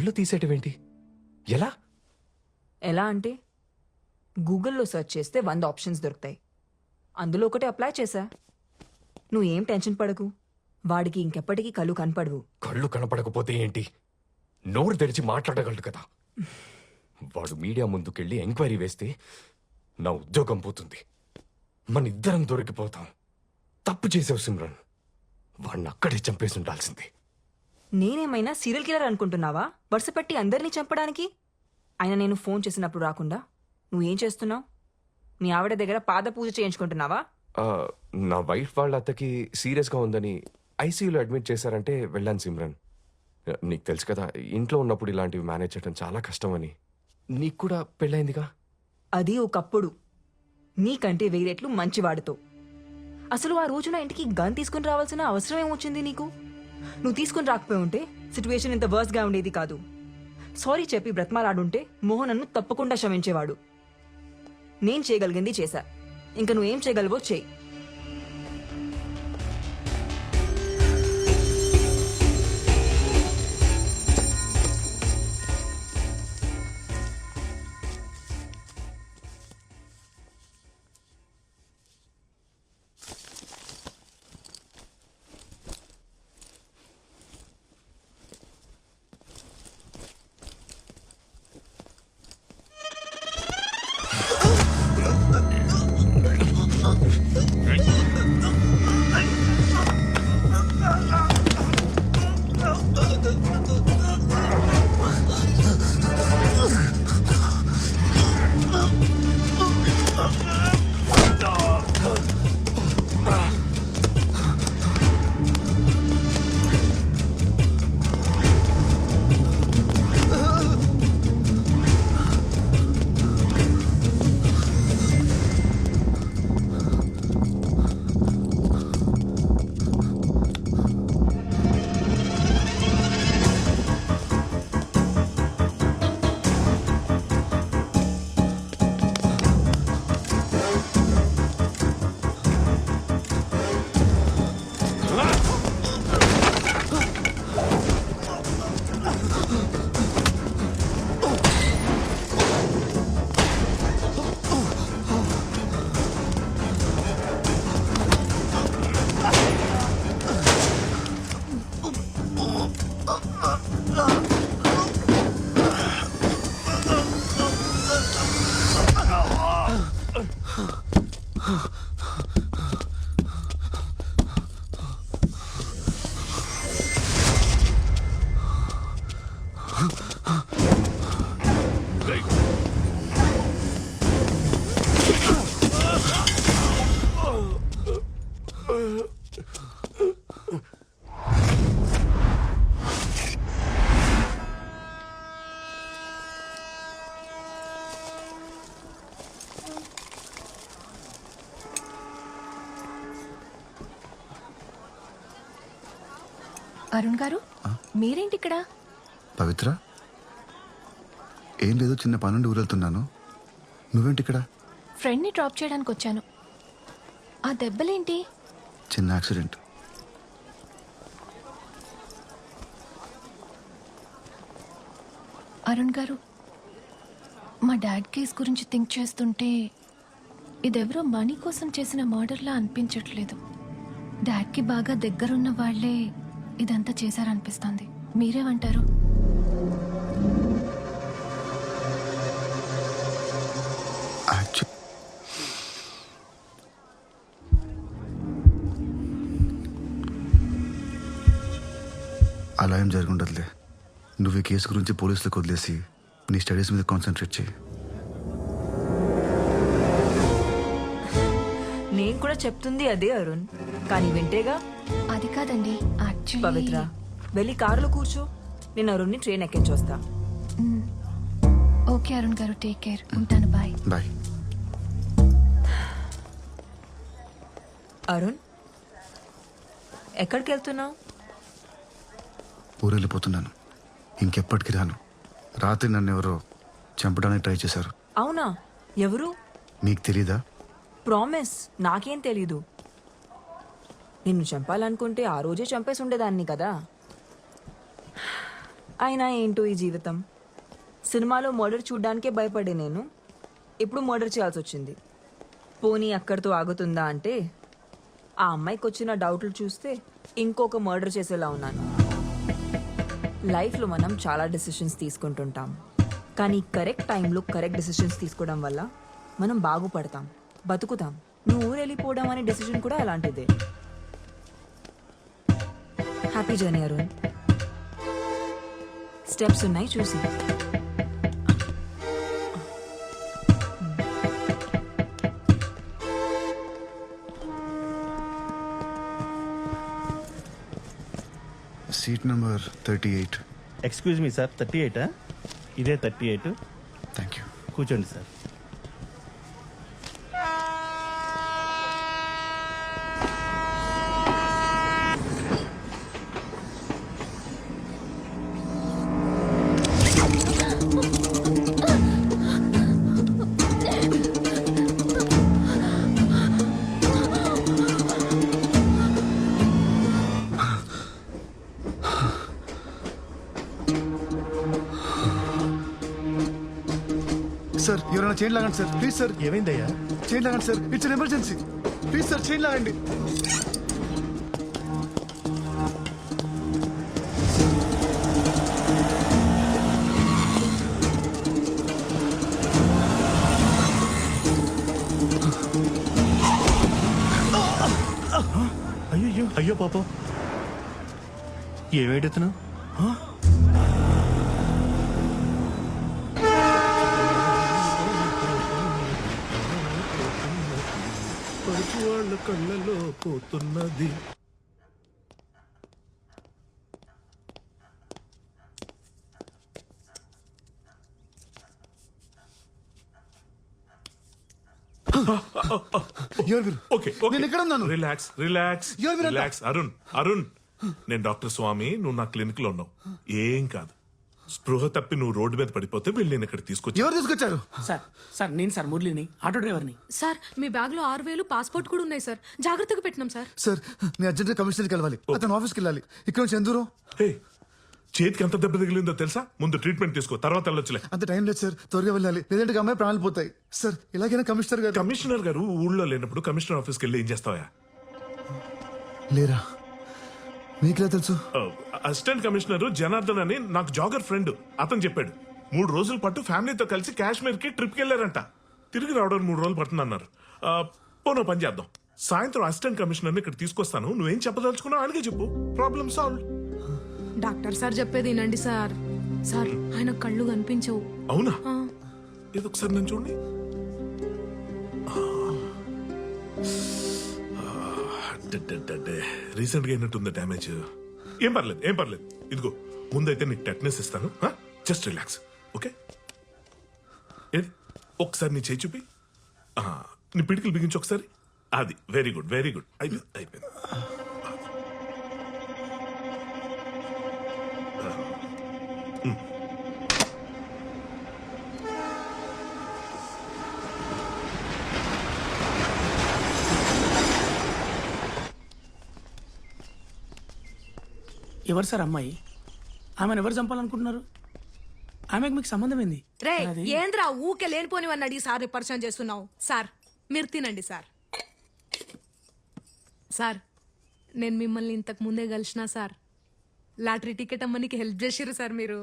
కళ్ళు తీసేయటమేంటి? ఎలా? ఎలా అంటే గూగుల్లో సెర్చ్ చేస్తే 100 ఆప్షన్స్ దొరుకుతాయి. అందులో ఒకటి అప్లై చేశా. నువ్వు ఏం టెన్షన్ పడకు, వాడికి ఇంకెప్పటికీ కళ్ళు కనపడవు. కళ్ళు కనపడకపోతే ఏంటి? నోరు తెరిచి మాట్లాడగలడు కదా. వాడు మీడియా ముందుకెళ్ళి ఎంక్వైరీ వేస్తే నా ఉద్యోగం పోతుంది. మన ఇద్దరం దొరికిపోతాం. తప్పు చేసావు సిమ్రన్. వాడిని అక్కడే చంపేసి ఉండాల్సింది. నేనేమైనా సీరియల్ కిల్లర్ అనుకుంటున్నావా వరుసపెట్టి అందరినీ చంపడానికి? అయినా నేను ఫోన్ చేసినప్పుడు రాకుండా నువ్వేం చేస్తున్నావు? మీ ఆవిడ దగ్గర పాద పూజ చేయించుకుంటున్నావా? ఆ, నా వైఫ్ వాళ్ళ అత్తకి సీరియస్గా ఉందని ఐసీయూలో అడ్మిట్ చేశారంటే వెళ్ళాను సిమ్రన్. నీకు తెలుసు కదా, ఇంట్లో ఉన్నప్పుడు ఇలాంటివి మేనేజ్ చేయడం చాలా కష్టమని. నీకు కూడా పెళ్ళైందిగా. అది ఒకప్పుడు. నీకంటే వేరేట్లు మంచివాడితో. అసలు ఆ రోజున ఇంటికి గన్ తీసుకుని రావాల్సిన అవసరం ఏమొచ్చింది నీకు? నువ్వు తీసుకుని రాకపోయి ఉంటే సిచ్యువేషన్ ఇంత వర్స్గా ఉండేది కాదు. సారీ చెప్పి బ్రతమాలాడుంటే మోహన్ నన్ను తప్పకుండా క్షమించేవాడు. నేను చేయగలిగింది చేశా. ఇంకా నువ్వేం చేయగలవో చెయ్యి. అరుణ్ గారు, మీరేంటి ఇక్కడ? పవిత్ర, ఏం లేదు, చిన్న పనుండి ఊరెళ్తున్నాను. నువ్వేంటి ఇక్కడ? ఫ్రెండ్ని డ్రాప్ చేయడానికి వచ్చాను. ఆ దెబ్బలేంటి? చిన్న యాక్సిడెంట్. అరుణ్ గారు, మా డాడ్ కేస్ గురించి థింక్ చేస్తుంటే ఇదెవరో మనీ కోసం చేసిన మర్డర్లా అనిపించట్లేదు. డాడ్కి బాగా దగ్గరున్న వాళ్లే ఇదంతా చేశారనిపిస్తుంది. మీరేమంటారు? అలా ఏం జరుగుండదులే. నువ్వు ఈ కేసు గురించి పోలీసులకు వదిలేసి నీ స్టడీస్ మీద కాన్సన్ట్రేట్ చేయి. నేను కూడా చెప్తుంది అదే అరుణ్, కానీ వింటేగా. అది కాదండి, పవిత్ర, వెళ్ళి కారులో కూర్చో. నేను అరుణ్ని ట్రైన్ ఎక్కించొస్తా. ఓకే అరుణ్ గారు, టేక్ కేర్. ఉంటాను. బాయ్. బాయ్. అరుణ్, ఎక్కడికి వెళ్తున్నావు? ఊరెళ్ళిపోతున్నాను. ఇంకెప్పటికి రాను. రాత్రి నన్ను ఎవరో చంపడానికి ట్రై చేశారు. అవునా? ఎవరు? నీకు తెలీదా? ప్రామిస్, నాకేం తెలీదు. నిన్ను చంపాలనుకుంటే ఆ రోజే చంపేసి ఉండేదాన్ని కదా. అయినా ఏంటో ఈ జీవితం. సినిమాలో మర్డర్ చూడ్డానికే భయపడే నేను ఇప్పుడు మర్డర్ చేయాల్సి వచ్చింది. పోనీ అక్కడితో ఆగుతుందా అంటే ఆ అమ్మాయికి వచ్చిన డౌట్లు చూస్తే ఇంకొక మర్డర్ చేసేలా ఉన్నాను. లైఫ్లో మనం చాలా డెసిషన్స్ తీసుకుంటుంటాం, కానీ కరెక్ట్ టైంలో కరెక్ట్ డెసిషన్స్ తీసుకోవడం వల్ల మనం బాగుపడతాం, బతుకుతాం. నువ్వు ఊరు వెళ్ళిపోవడం అనే డెసిషన్ కూడా అలాంటిదే. Happy journey Arun. స్టెప్స్ ఉన్నాయి చూసి. Seat number 38. Excuse me sir 38 ఇదే 38 థ్యాంక్ యూ. కూర్చోండి సార్. సార్ ఎవరైనా చైన్ లాగండి సార్, ప్లీజ్ సార్. ఏమైందయ్యా? చైన్ లాగండి sir, it's an emergency. Please sir chain లాగండి. అయ్యో అయ్యో పాపం, ఏమేడుతున్నా? వాళ్ళ కళ్ళలో పోతున్నది. ఎవరు మీరు? Okay okay. నేను ఎక్కడ ఉన్నాను? రిలాక్స్ రిలాక్స్ ఎవరు మీరంతా? రిలాక్స్. అరుణ్ అరుణ్, నేను డాక్టర్ స్వామి, నువ్వు నా క్లినిక్ లో ఉన్నావు. ఏం కాదు. స్పృహ తప్పి నువ్వు రోడ్డు మీద పడిపోతే వెళ్ళి నేను ఇక్కడ తీసుకొచ్చి. ఎవరు తీసుకొచ్చారు? సార్ నేను సార్ మురళిని, ఆటో డ్రైవర్ని. సార్ మీ బ్యాగ్ లో 6,000 పాస్పోర్ట్ కూడా ఉన్నాయి సార్, జాగ్రత్తగా పెట్టినాం సార్. సార్ నేను అర్జెంట్గా కమిషనర్కి వెళ్ళాలి, అతను ఆఫీస్కి వెళ్ళాలి. ఇక్కడ నుంచి ఎంత దూరం? హే, చేతికి ఎంత దెబ్బ తగిలిందో తెలుసా? ముందు ట్రీట్మెంట్ తీసుకో, తర్వాత వెళ్ళొచ్చులే. అంత టైం లేదు సార్, త్వరగా వెళ్ళాలి, లేదంటే అమ్మాయి ప్రాణాలు పోతాయి. సార్ ఎలాగైనా కమిషనర్ గారు. కమిషనర్ గారు ఊళ్ళో లేనప్పుడు కమిషనర్ ఆఫీస్కి వెళ్ళి ఏం చేస్తావా? లేరా? మీకులా తెలుసు? అసిస్టెంట్ కమిషనర్ జనార్దన్ అని నాకు జాగర్ ఫ్రెండ్, అతను చెప్పాడు. 3 రోజుల పాటు ఫ్యామిలీతో కలిసి కాశ్మీర్ కి ట్రిప్కి వెళ్ళారంట. తిరిగి రావడానికి 3 రోజులు పడుతుందన్నారు. పోనో పని చేద్దాం, సాయంత్రం అసిస్టెంట్ కమిషనర్ ఇక్కడ తీసుకొస్తాను. నువ్వేం చెప్పదలుచుకున్నావు ఆయనకే చెప్పు, ప్రాబ్లం సాల్వ్. డాక్టర్ సార్ చెప్పేది వినండి సార్. సార్ ఆయన కళ్ళు కనిపించవు. అవునా? ఆ, ఇది ఒకసారి నేను చూడండి. రీసెంట్ గా అయినట్టుంది డ్యామేజ్. ఏం పర్లేదు ఏం పర్లేదు. ఇదిగో ముందైతే నీకు టెట్నెస్ ఇస్తాను. Just relax, okay? ఏది ఒకసారి నీ చేయి చూపి. నీ పిడికిలు బిగించి ఒకసారి. అది వెరీ గుడ్ వెరీ గుడ్. అయిపోయింది అయిపోయింది. ఎవరు సార్ అమ్మాయి? ఆమెను ఎవరు చంపాలనుకుంటున్నారు? ఆమెకు మీకు సంబంధం ఏంది? రే అది- ఏంద్రా ఊకే లేనిపోనివన్నీ అడిగి సార్ పరిచయం చేస్తున్నావు. సార్ మీరు తినండి సార్. సార్ నేను మిమ్మల్ని ఇంతకు ముందే కలిసినా సార్. లాటరీ టికెట్ అమ్మనికి హెల్ప్ చేసిర్రు సార్ మీరు.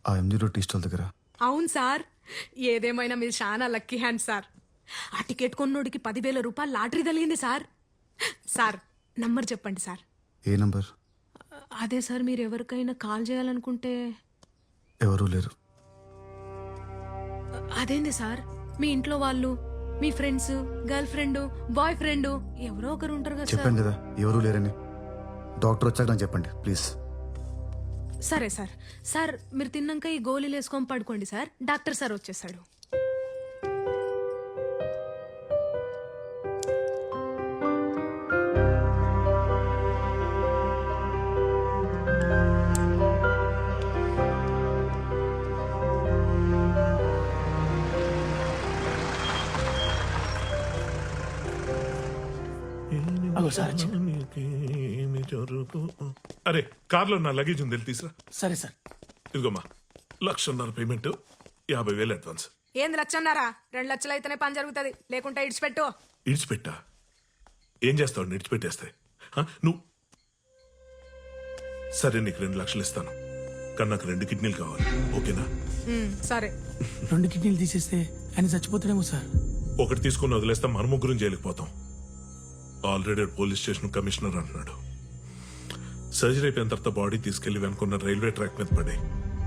ఆ ఎంజీ రోడ్ టీ స్టాల్ దగ్గర. అవును సార్, ఏదేమైనా మీరు చాలా లక్కీ హ్యాండ్ సార్. ఆ టికెట్ కొన్నోడికి 10,000 రూపాయలు లాటరీ తగిలింది సార్. సార్ నంబర్ చెప్పండి సార్. ఏ నంబర్? అదే సార్, మీరు ఎవరికైనా కాల్ చేయాలనుకుంటే. ఎవరూ లేరు. అదేంది సార్, మీ ఇంట్లో వాళ్ళు, మీ friends, girl friend, boy friend ఎవరో ఒకరు ఉంటారు కదా సార్. చెప్పాను కదా ఎవరూ లేరని. డాక్టర్ వచ్చాక నాకు చెప్పండి ప్లీజ్. సరే సార్. సార్ మీరు తిన్నాక ఈ గోళీలు వేసుకొని పడుకోండి సార్, డాక్టర్ సార్ వచ్చేసాడు. అగో సార్ వచ్చారు. అరే కార్లో నా లగేజ్ ఉంది, వెళ్ళి తీసురా. సరే సార్. ఇదిగోమ్మా 1,00,000 payment 50,000 advance. ఏంది లక్షన్నారా? 2 లక్షలు అయితేనే పని జరుగుతుంది, లేకుంటే ఇడిచిపెట్టు. ఇడిచిపెట్టా? ఏం చేస్తావు ఇడిచిపెట్టేస్తే? నువ్వు సరే, నీకు 2 లక్షలు ఇస్తాను, కానీ నాకు 2 కిడ్నీలు కావాలి, ఓకేనా? సరే. 2 కిడ్నీలు తీసేస్తే ఆయన చచ్చిపోతాడేమో సార్. ఒకటి తీసుకుని వదిలేస్తే మన ముగ్గురం జైలుకుపోతాం. ఆల్రెడీ పోలీస్ స్టేషన్ కమిషనర్ అంటున్నాడు. సర్జరీ అయిపోయిన తర్వాత బాడీ తీసుకెళ్లి వెనుకున్న రైల్వే ట్రాక్ మీద పడి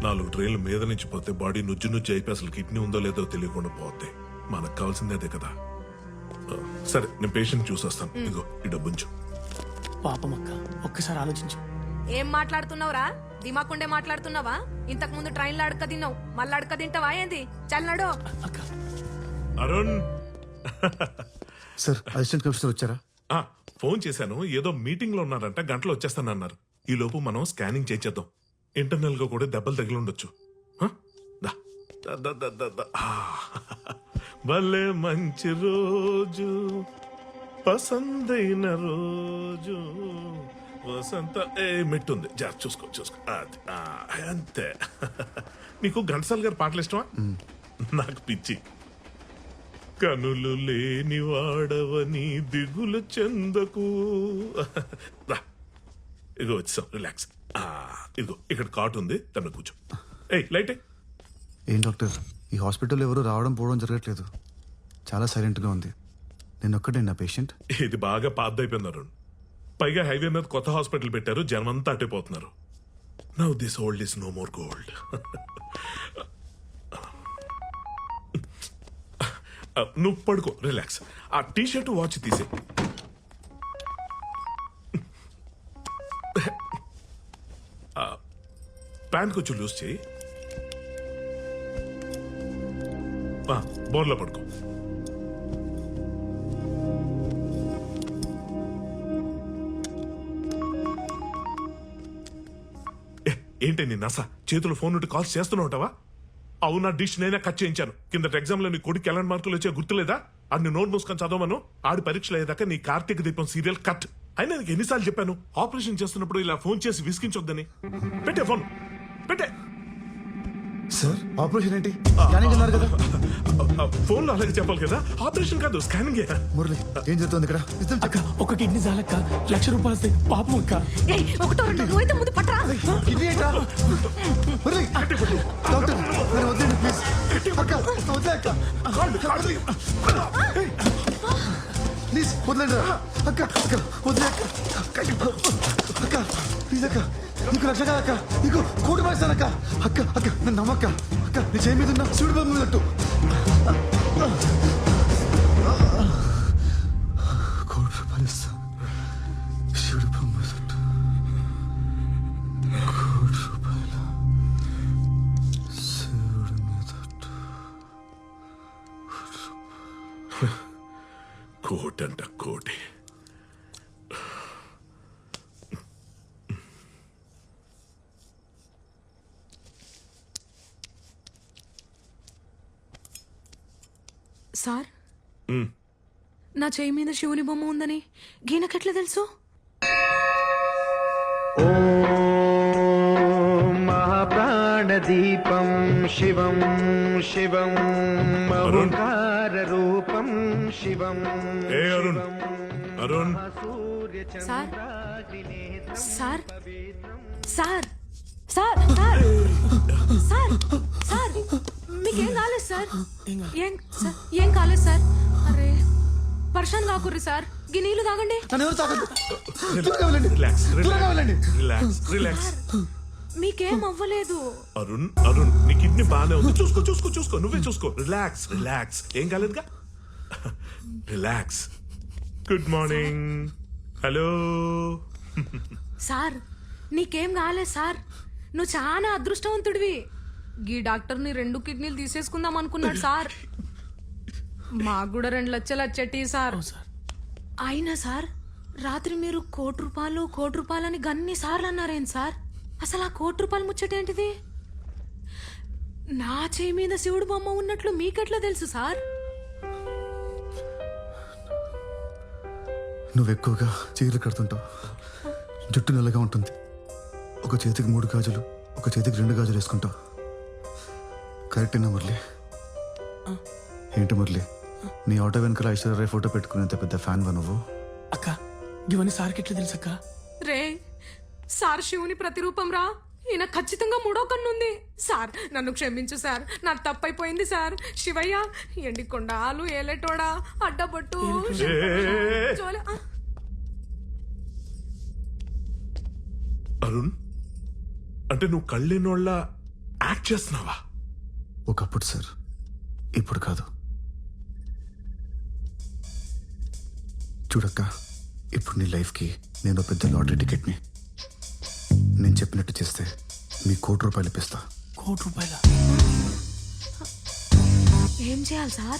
4 ట్రైన్లు మీద నుంచి పోతే బాడీ నుజ్జు నుజ్జు అయిపోయి అసలు కిడ్నీ ఉందో లేదో తెలియకుండా పోతే మనకు కావాల్సిందే అదే కదా. సరే, నేను పేషెంట్ చూసొస్తాను. ఇదిగో ఈ డబ్బుంచు. పాపం అక్క, ఒక్కసారి ఆలోచించు. ఏం మాట్లాడుతున్నావురా? దిమాకుండే మాట్లాడుతున్నావా? ఇంతకు ముందు ట్రైన్లో అడక తిన్నావు, మళ్ళీ అడక తింటావా ఏంది? చల్లడు. అక్క అరుణ్, సార్ అసిస్టెంట్ కమిషనర్ వచ్చారా? ఫోన్ చేశాను, ఏదో మీటింగ్ లో ఉన్నారంట, గంటలో వచ్చేస్తానన్నారు. ఈ లోపు మనం స్కానింగ్ చేసేద్దాం. ఇంటర్నల్ గా కూడా దెబ్బలు తగిలి ఉండొచ్చు. దా, దా, దా, దా, దా, దా. భలే మంచి రోజు, పసందైన రోజు, వసంత మెట్టుంది, జాగ్రత్త చూసుకో చూసుకో. అది, అంతే. నీకు ఘంటసాల గారి పాటలు ఇష్టమా? నాకు పిచ్చి. కనులు లేని వాడవని దిగులు చెందకు. ఇదిగో వచ్చాం, రిలాక్స్. ఇదిగో ఇక్కడ కాట్ ఉంది, తన కూర్చో. ఏయ్ లైట్. ఏం డాక్టర్, ఈ హాస్పిటల్ ఎవరు రావడం పోవడం జరగట్లేదు, చాలా సైలెంట్గా ఉంది. నేను ఒక్కటే నా పేషెంట్. ఇది బాగా పాతదైపోయింది అరుణ్. పైగా హైవే మీద కొత్త హాస్పిటల్ పెట్టారు, జనమంతా అట్టిపోతున్నారు. Now this old is no more gold. నువ్వు పడుకో, రిలాక్స్. ఆ టీ షర్ట్ వాచ్ తీసే. ప్యాంట్ కొంచెం లూజ్ చేయి. బోర్లో పడుకో. ఏంటి నీ నస? చేతులు ఫోన్ నుండి కాల్స్ చేస్తూనే ఉంటావా? అవునా, డిష్ నేనే కట్ చేయించాను. కింద ఎగ్జామ్ లో నీ కొడుకు ఎలాంటి మార్కులు వచ్చే గుర్తులేదా? ఆడిని నోట్ మూసుకొని చదవమను. ఆడి పరీక్షలు అయ్యేదాకా నీ కార్తీక దీపం సీరియల్ కట్. అయినా నీకు ఎన్నిసార్లు చెప్పాను ఆపరేషన్ చేస్తున్నప్పుడు ఇలా ఫోన్ చేసి విసిగించొద్దని? పెట్టే ఫోన్, పెట్టే. సార్ ఆపరేషన్ ఏంటి? స్కానింగ్ అన్నారు కదా. ఫోన్ లో అలాగే చెప్పాలి కదా. ఆపరేషన్ కాదు, స్కానింగ్. మురళి ఏం జరుగుతుంది ఇక్కడ? నిజం అక్క, ఒక కిడ్నీ చాలక్క, 1,00,000 రూపాయలు వస్తాయి. పాపం అక్క. ఏయ్, ఒకటో రెండో నువ్వైతే ముందు పట్టరా. ఇది ఏంట్రా? మురళి డాక్టర్, నేను వద్దండి ప్లీజ్. అక్క వద్దే అక్క, ప్లీజ్ వద్దండి అక్క. అక్క వద్దే అక్క. అక్క ప్లీజ్ అక్క, నీకు 1,00,000 కాదక్క, నీకు 1,00,00,000 పడేస్తానక్క. అక్క అక్క నన్ను నమ్మక్క. అక్క నీ చేయి మీద ఉన్న శివుడి బొమ్మ మీదట్టు. 1,00,00,000 రూపాయలు ఇస్తా, శివుడి బొమ్మ మీదట్టు. 1,00,00,000 రూపాయలు శివుడి మీదట్టు. కోటంట కోటి. సార్, నా చేయి మీద శివుని బొమ్మ ఉందని గీనకెట్లా తెలుసు? మహాప్రాణదీపం శివం శివం రూపం శివం. ఏ Arun, Arun, sir, sir, sir, sir, sir, sir, sir, మీకేం కాలేదు సార్? ఏం కాలేదు సార్? అరే పర్షాన్ కాకుర్రి సార్, గీ నీళ్లు తాగండి. నన్ను ఎవరు తాగద్దు. త్వరగా వెళ్ళండి. రిలాక్స్, త్వరగా వెళ్ళండి. Relax, relax. మీకేం అవ్వలేదు. అరుణ్, అరుణ్, నీ కిడ్నీ బాగానే ఉంది. చూసుకో చూసుకో చూసుకో, నువ్వే చూసుకో. Relax, relax. ఏం కాలేదుగా. Relax. Good morning. Hello sir, నీకేం కాలేదు సార్. నువ్వు చాలా అదృష్టవంతుడివి. గీ డాక్టర్ని 2 కిడ్నీలు తీసేసుకుందాం అనుకున్నాడు సార్. మాకు కూడా 2 లక్షలు వచ్చేటి సార్. అయినా సార్, రాత్రి మీరు 1,00,00,000 రూపాయలని గన్ని సార్లు అన్నారేం సార్? అసలు ఆ 1,00,00,000 రూపాయలు ముచ్చటేంటిది? నా చేయి మీద శివుడు బొమ్మ ఉన్నట్లు మీకెట్లా తెలుసు సార్? నువ్వు ఎక్కువగా చీరలు కడుతుంటావు, జుట్టు నల్లగా ఉంటుంది, ఒక చేతికి 3 గాజులు, ఒక చేతికి 2 గాజులు వేసుకుంటావు కరెక్టేనా మురళి? ఏంటి మురళి, నీ ఆటో వెనకాల ఐశ్వర్యరాయ్ ఫోటో పెట్టుకునేంత పెద్ద ఫ్యాన్ వా నువ్వు? అక్క ఇవన్నీ సార్కి ఎట్లా తెలుసు అక్క? రే సార్ శివుని ప్రతిరూపం రా. ఈయన ఖచ్చితంగా 3వ కన్నుంది. సార్ నన్ను క్షమించు సార్, నా తప్పైపోయింది సార్. శివయ్య ఎండి కొండాలు ఏలేటోడా అడ్డబొట్టు జోల. అరుణ్, అంటే నువ్వు కళ్ళేనోళ్ళ యాక్ట్ చేస్తున్నావా? ఒకప్పుడు సార్, ఇప్పుడు కాదు. చూడక్క, ఇప్పుడు నీ లైఫ్కి నేను పెద్ద లాటరీ టికెట్ని. నేను చెప్పినట్టు చేస్తే మీ ₹1 కోటి ఇప్పిస్తా. ₹1 కోటి? ఏం చేయాలి సార్?